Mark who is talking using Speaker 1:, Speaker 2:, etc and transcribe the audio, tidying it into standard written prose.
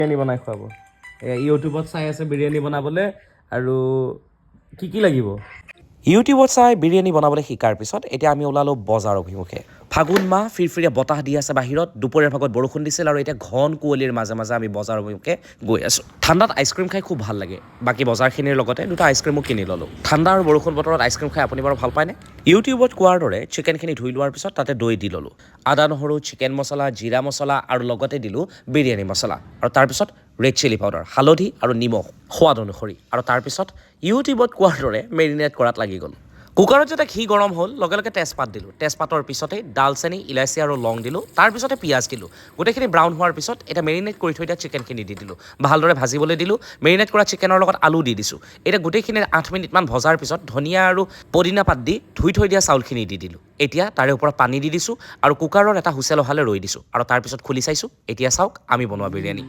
Speaker 1: বিৰিয়ানী বনাই খুৱাব ইউটিউবত চাই আছে বিৰিয়ানী বনাবলৈ আৰু কি লাগিব ইউটিউবত চাই বিৰিয়ানী বনাবলৈ শিকাৰ পিছত এতিয়া আমি ওলালোঁ বজাৰ অভিমুখে ফাগুন মাহ ফিৰফিৰীয়া বতাহ দি আছে বাহিৰত দুপৰীয়াৰ ভাগত বৰষুণ দিছিল আৰু এতিয়া ঘন কুঁৱলীৰ মাজে মাজে আমি বজাৰ অভিমুখে গৈ আছোঁ ঠাণ্ডাত আইচক্ৰীম খাই খুব ভাল লাগে বাকী বজাৰখিনিৰ লগতে দুটা আইচক্ৰীমো কিনি ল'লোঁ ঠাণ্ডা আৰু বৰষুণ বতৰত আইচক্ৰীম খাই আপুনি বাৰু ভাল পায়নে ইউটিউবত কোৱাৰ দৰে চিকেনখিনি ধুই লোৱাৰ পিছত তাতে দৈ দি ল'লোঁ আদা নহৰু চিকেন মছলা জিৰা মছলা আৰু লগতে দিলোঁ বিৰিয়ানী মছলা আৰু তাৰপিছত ৰেড চিলি পাউডাৰ হালধি আৰু নিমখ সোৱাদ অনুসৰি আৰু তাৰপিছত ইউটিউবত কোৱাৰ দৰে মেৰিনেট কৰাত লাগি গ'ল কুকাৰত যেতিয়া ঘি গৰম হ'ল লগে লগে তেজপাত দিলোঁ তেজপাতৰ পিছতে ডালচেনি ইলাচি আৰু লং দিলোঁ তাৰপিছতে পিঁয়াজ দিলোঁ গোটেইখিনি ব্ৰাউন হোৱাৰ পিছত এতিয়া মেৰিনেট কৰি থৈ দিয়া চিকেনখিনি দি দিলোঁ ভালদৰে ভাজিবলৈ দিলোঁ মেৰিনেট কৰা চিকেনৰ লগত আলু দি দিছোঁ এতিয়া গোটেইখিনি 8 মিনিটমান ভজাৰ পিছত ধনিয়া আৰু পদিনা পাত দি ধুই থৈ দিয়া চাউলখিনি দি দিলোঁ এতিয়া তাৰে ওপৰত পানী দি দিছোঁ আৰু কুকাৰৰ এটা হুইচেল অহালৈ ৰৈ দিছোঁ আৰু তাৰপিছত খুলি চাইছোঁ এতিয়া চাওক আমি বনোৱা বিৰিয়ানী